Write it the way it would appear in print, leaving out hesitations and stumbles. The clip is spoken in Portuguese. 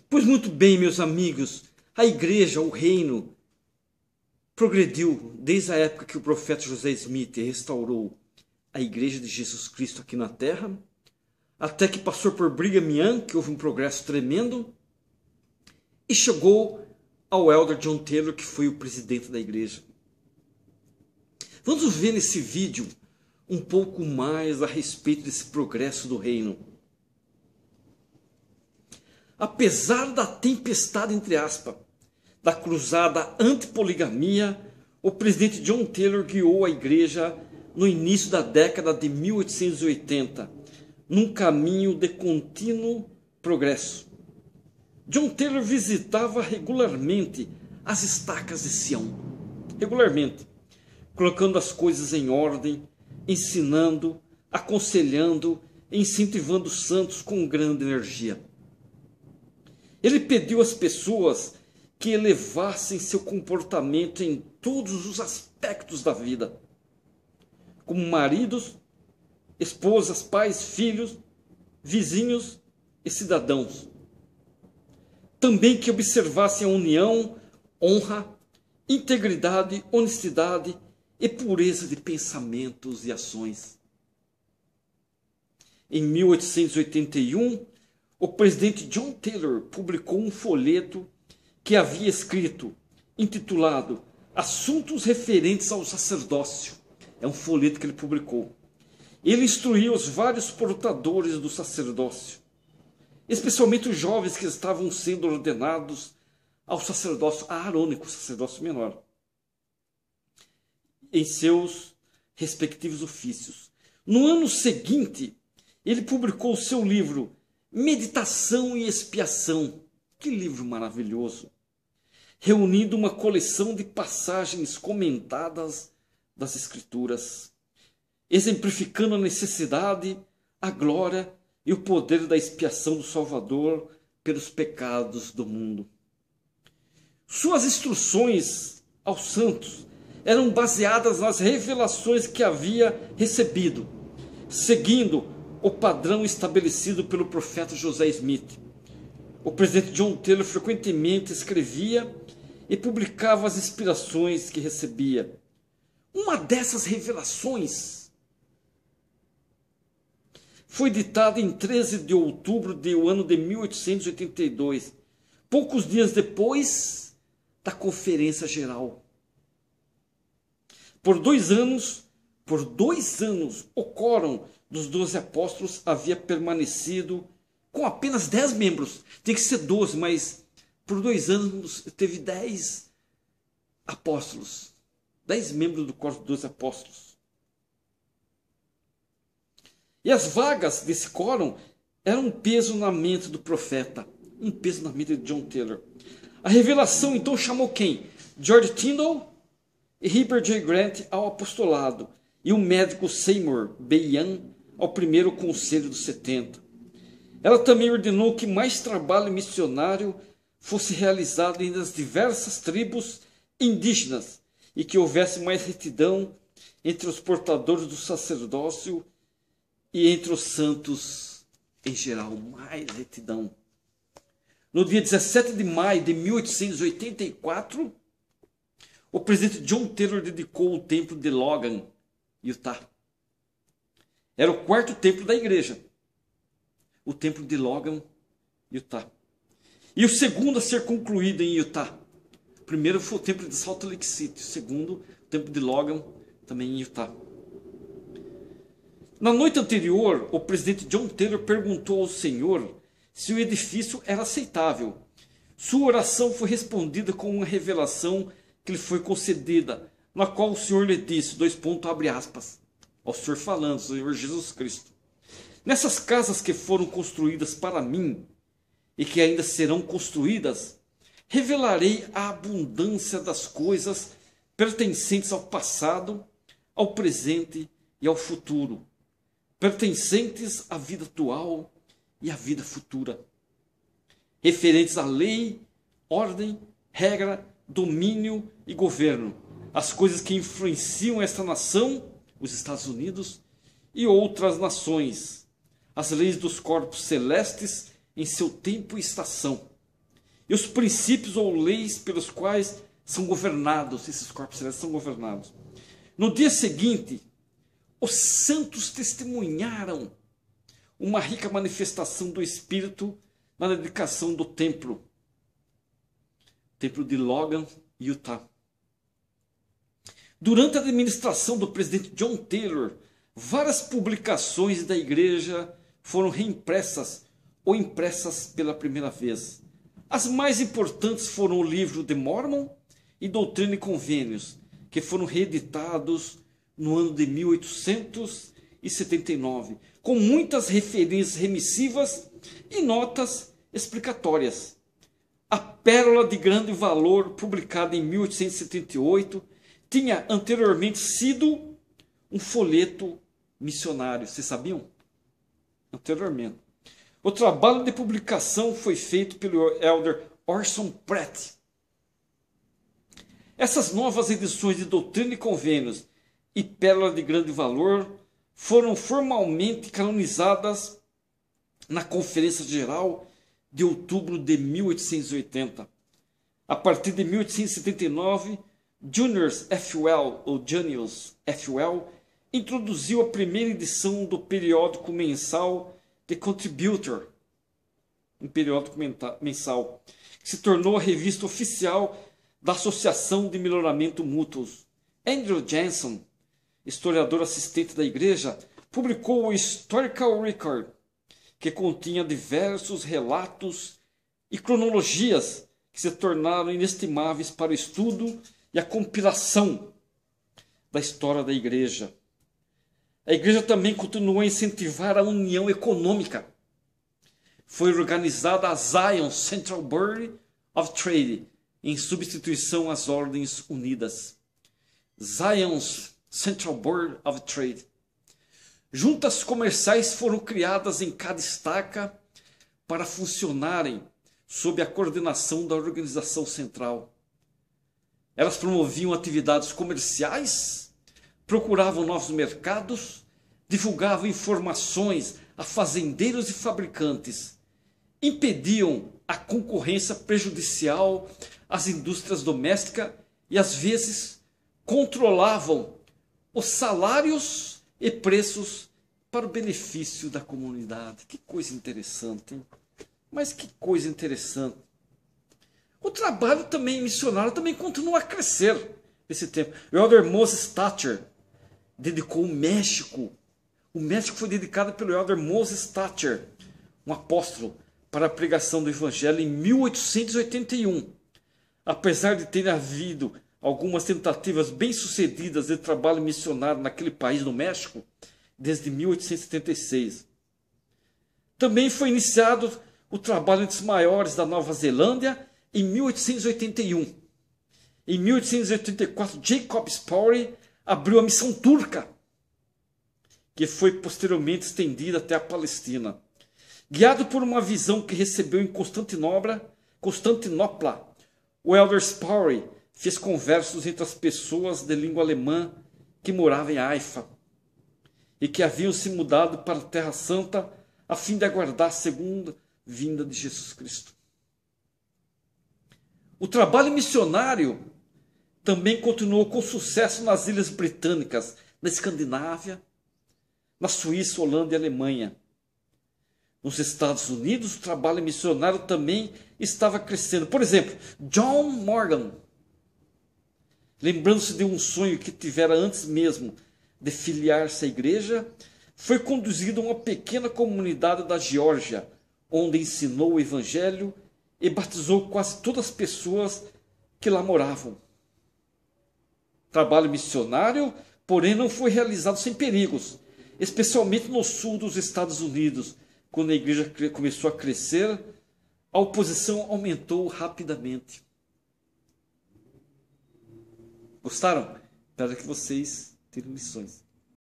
Pois muito bem, meus amigos, a igreja, o reino, progrediu desde a época que o profeta José Smith restaurou a igreja de Jesus Cristo aqui na terra, até que passou por Brigham Young, que houve um progresso tremendo, e chegou ao Elder John Taylor, que foi o presidente da igreja. Vamos ver nesse vídeo um pouco mais a respeito desse progresso do reino. Apesar da tempestade, entre aspas, da cruzada antipoligamia, o presidente John Taylor guiou a igreja no início da década de 1880, num caminho de contínuo progresso. John Taylor visitava regularmente as estacas de Sião, regularmente, colocando as coisas em ordem, ensinando, aconselhando e incentivando os santos com grande energia. Ele pediu às pessoas que elevassem seu comportamento em todos os aspectos da vida, como maridos, esposas, pais, filhos, vizinhos e cidadãos. Também que observassem a união, honra, integridade, honestidade e pureza de pensamentos e ações. Em 1881, o presidente John Taylor publicou um folheto que havia escrito, intitulado Assuntos Referentes ao Sacerdócio. É um folheto que ele publicou. Ele instruiu os vários portadores do sacerdócio, especialmente os jovens que estavam sendo ordenados ao sacerdócio aarônico, sacerdócio menor, em seus respectivos ofícios. No ano seguinte, ele publicou o seu livro Meditação e Expiação. Que livro maravilhoso! Reunindo uma coleção de passagens comentadas das Escrituras, exemplificando a necessidade, a glória e o poder da expiação do Salvador pelos pecados do mundo. Suas instruções aos santos eram baseadas nas revelações que havia recebido, seguindo o padrão estabelecido pelo profeta José Smith. O presidente John Taylor frequentemente escrevia e publicava as inspirações que recebia. Uma dessas revelações foi ditada em 13 de outubro do ano de 1882, poucos dias depois da Conferência Geral. Por dois anos, o quórum dos 12 apóstolos havia permanecido com apenas 10 membros. Tem que ser 12, mas por 2 anos teve 10 apóstolos. 10 membros do quórum dos 12 apóstolos. E as vagas desse quórum eram um peso na mente do profeta. Um peso na mente de John Taylor. A revelação então chamou quem? George Tyndall e Heber J. Grant ao apostolado. E o médico Seymour B. Young ao primeiro conselho dos 70. Ela também ordenou que mais trabalho missionário fosse realizado nas diversas tribos indígenas e que houvesse mais retidão entre os portadores do sacerdócio e entre os santos em geral. Mais retidão. No dia 17 de maio de 1884, o presidente John Taylor dedicou o templo de Logan, Utah. Era o 4º templo da igreja. O templo de Logan, Utah. E o segundo a ser concluído em Utah. O primeiro foi o templo de Salt Lake City. O segundo, o templo de Logan, também em Utah. Na noite anterior, o presidente John Taylor perguntou ao Senhor se o edifício era aceitável. Sua oração foi respondida com uma revelação que lhe foi concedida, na qual o Senhor lhe disse, abre aspas, ao Senhor falando, Senhor Jesus Cristo. Nessas casas que foram construídas para mim e que ainda serão construídas, revelarei a abundância das coisas pertencentes ao passado, ao presente e ao futuro, pertencentes à vida atual e à vida futura, referentes à lei, ordem, regra, domínio e governo, as coisas que influenciam esta nação, os Estados Unidos, e outras nações, as leis dos corpos celestes em seu tempo e estação, e os princípios ou leis pelos quais são governados, esses corpos celestes são governados. No dia seguinte, os santos testemunharam uma rica manifestação do Espírito na dedicação do templo de Logan, Utah. Durante a administração do presidente John Taylor, várias publicações da igreja foram reimpressas ou impressas pela primeira vez. As mais importantes foram o livro de Mormon e Doutrina e Convênios, que foram reeditados no ano de 1879, com muitas referências remissivas e notas explicatórias. A Pérola de Grande Valor, publicada em 1878, tinha anteriormente sido um folheto missionário. Vocês sabiam? Anteriormente. O trabalho de publicação foi feito pelo elder Orson Pratt. Essas novas edições de Doutrina e Convênios e Pérola de Grande Valor foram formalmente canonizadas na Conferência Geral de outubro de 1880. A partir de 1879, Junius F. Well introduziu a primeira edição do periódico mensal The Contributor, um periódico mensal, que se tornou a revista oficial da Associação de Melhoramento Mútuos. Andrew Jansen, historiador assistente da igreja, publicou o Historical Record, que continha diversos relatos e cronologias que se tornaram inestimáveis para o estudo e a compilação da história da igreja. A igreja também continuou a incentivar a união econômica. Foi organizada a Zion Central Board of Trade, em substituição às Ordens Unidas. Zion's Central Board of Trade. Juntas comerciais foram criadas em cada estaca para funcionarem sob a coordenação da organização central. Elas promoviam atividades comerciais, procuravam novos mercados, divulgavam informações a fazendeiros e fabricantes, impediam a concorrência prejudicial às indústrias domésticas e, às vezes, controlavam os salários e preços para o benefício da comunidade. Que coisa interessante, hein? Mas que coisa interessante. O trabalho também missionário também continua a crescer nesse tempo. O elder Moses Thatcher dedicou o México. O México foi dedicado pelo elder Moses Thatcher, um apóstolo, para a pregação do evangelho em 1881. Apesar de ter havido algumas tentativas bem-sucedidas de trabalho missionário naquele país, no México, desde 1876. Também foi iniciado o trabalho entre os maiores da Nova Zelândia em 1881. Em 1884, Jacob Spaury abriu a missão turca, que foi posteriormente estendida até a Palestina. Guiado por uma visão que recebeu em Constantinopla, o elder Spaury fez conversos entre as pessoas de língua alemã que moravam em Haifa e que haviam se mudado para a Terra Santa a fim de aguardar a segunda vinda de Jesus Cristo. O trabalho missionário também continuou com sucesso nas Ilhas Britânicas, na Escandinávia, na Suíça, Holanda e Alemanha. Nos Estados Unidos, o trabalho missionário também estava crescendo. Por exemplo, John Morgan, lembrando-se de um sonho que tivera antes mesmo de filiar-se à igreja, foi conduzido a uma pequena comunidade da Geórgia, onde ensinou o evangelho e batizou quase todas as pessoas que lá moravam. Trabalho missionário, porém, não foi realizado sem perigos, especialmente no sul dos Estados Unidos. Quando a igreja começou a crescer, a oposição aumentou rapidamente. Gostaram? Espero que vocês tenham lições.